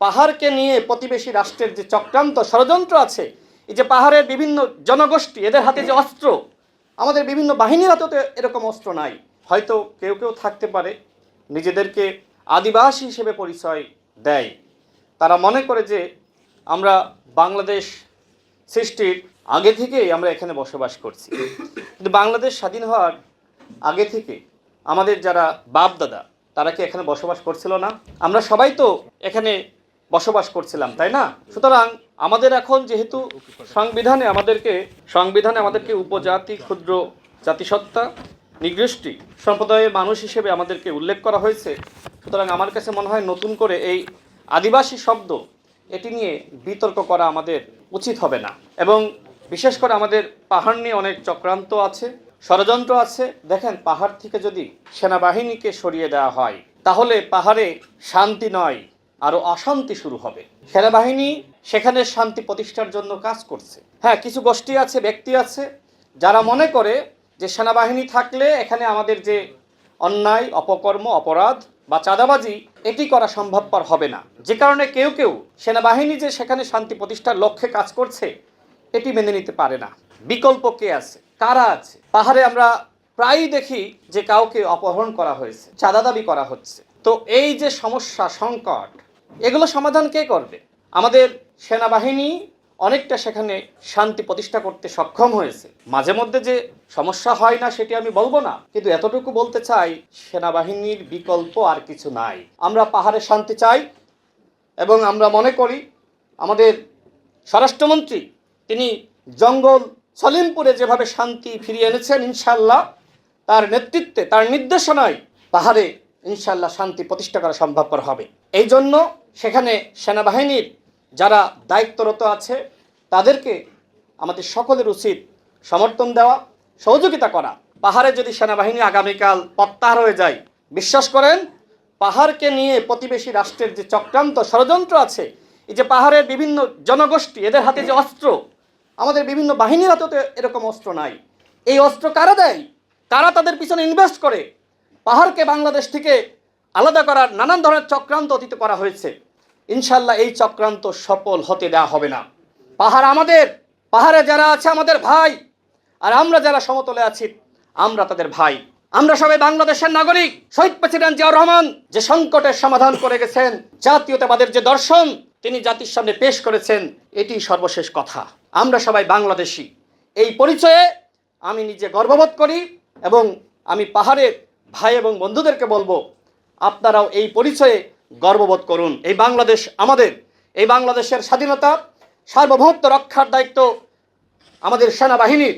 পাহাড়কে নিয়ে প্রতিবেশী রাষ্ট্রের যে চক্রান্ত ষড়যন্ত্র আছে, এই যে পাহাড়ের বিভিন্ন জনগোষ্ঠী, এদের হাতে যে অস্ত্র, আমাদের বিভিন্ন বাহিনীর হাতেও তো এরকম অস্ত্র নাই। হয়তো কেউ কেউ থাকতে পারে নিজেদেরকে আদিবাসী হিসেবে পরিচয় দেয়, তারা মনে করে যে আমরা বাংলাদেশ সৃষ্টির আগে থেকেই আমরা এখানে বসবাস করছি। কিন্তু বাংলাদেশ স্বাধীন হওয়ার আগে থেকে আমাদের যারা বাপ দাদা, তারা কি এখানে বসবাস করছিল না? আমরা সবাই তো এখানে বসবাস করছিলাম, তাই না? সুতরাং আমাদের এখন যেহেতু সংবিধানে আমাদেরকে উপজাতি, ক্ষুদ্র জাতিসত্তা, নিগৃষ্টি সম্প্রদায়ের মানুষ হিসেবে আমাদেরকে উল্লেখ করা হয়েছে। সুতরাং আমার কাছে মনে হয় নতুন করে এই আদিবাসী শব্দ এটি নিয়ে বিতর্ক করা আমাদের উচিত হবে না। এবং বিশেষ করে আমাদের পাহাড় নিয়ে অনেক চক্রান্ত আছে, ষড়যন্ত্র আছে। দেখেন, পাহাড় থেকে যদি সেনাবাহিনীকে সরিয়ে দেওয়া হয়, তাহলে পাহাড়ে শান্তি নয়, আরও অশান্তি শুরু হবে। সেনাবাহিনী সেখানে শান্তি প্রতিষ্ঠার জন্য কাজ করছে। হ্যাঁ, কিছু গোষ্ঠী আছে, ব্যক্তি আছে, যারা মনে করে যে সেনাবাহিনী থাকলে এখানে আমাদের যে অন্যায়, অপকর্ম, অপরাধ বা চাঁদাবাজি এটি করা সম্ভবপর হবে না। যে কারণে কেউ কেউ সেনাবাহিনী যে সেখানে শান্তি প্রতিষ্ঠার লক্ষ্যে কাজ করছে এটি মেনে নিতে পারে না। বিকল্প কে আছে, কারা আছে? পাহাড়ে আমরা প্রায়ই দেখি যে কাউকে অপহরণ করা হয়েছে, চাঁদা দাবি করা হচ্ছে। তো এই যে সমস্যা, সংকট, এগুলো সমাধান কে করবে? আমাদের সেনাবাহিনী অনেকটা সেখানে শান্তি প্রতিষ্ঠা করতে সক্ষম হয়েছে। মাঝে মধ্যে যে সমস্যা হয় না সেটি আমি বলবো না, কিন্তু এতটুকু বলতে চাই, সেনাবাহিনীর বিকল্প আর কিছু নাই। আমরা পাহাড়ে শান্তি চাই এবং আমরা মনে করি আমাদের স্বরাষ্ট্রমন্ত্রী তিনি জঙ্গল সলিমপুরে যেভাবে শান্তি ফিরিয়ে এনেছেন, ইনশাল্লাহ তার নেতৃত্বে, তার নির্দেশনায় পাহাড়ে ইনশাল্লাহ শান্তি প্রতিষ্ঠা করা সম্ভবপর হবে। এই জন্য সেখানে সেনাবাহিনীর যারা দায়িত্বরত আছে তাদেরকে আমাদের সকলের উচিত সমর্থন দেওয়া, সহযোগিতা করা। পাহাড়ে যদি সেনাবাহিনী আগামীকাল প্রত্যাহার হয়ে যায়, বিশ্বাস করেন পাহাড়কে নিয়ে প্রতিবেশী রাষ্ট্রের যে চক্রান্ত ষড়যন্ত্র আছে, এই যে পাহাড়ের বিভিন্ন জনগোষ্ঠী, এদের হাতে যে অস্ত্র, আমাদের বিভিন্ন বাহিনীর হাতেও তো এরকম অস্ত্র নাই। এই অস্ত্র কারা দেয়? কারা তাদের পিছনে ইনভেস্ট করে? পাহাড়কে বাংলাদেশ থেকে আলাদা করার নানান ধরনের চক্রান্ত অতীত করা হয়েছে। ইনশাল্লাহ এই চক্রান্ত সফল হতে দেওয়া হবে না। পাহাড় আমাদের, পাহাড়ে যারা আছে আমাদের ভাই, আর আমরা যারা সমতলে আছি আমরা তাদের ভাই। আমরা সবাই বাংলাদেশের নাগরিক। শহীদ প্রেসিডেন্ট জিয়াউর রহমান যে সংকটের সমাধান করে গেছেন, জাতীয়তাবাদের যে দর্শন তিনি জাতির সামনে পেশ করেছেন, এটি সর্বশেষ কথা। আমরা সবাই বাংলাদেশি। এই পরিচয়ে আমি নিজে গর্ববোধ করি এবং আমি পাহাড়ের ভাই এবং বন্ধুদেরকে বলবো, আপনারাও এই পরিচয়ে গর্ববোধ করুন। এই বাংলাদেশ আমাদের। এই বাংলাদেশের স্বাধীনতা, সার্বভৌমত্ব রক্ষার দায়িত্ব আমাদের সেনাবাহিনীর।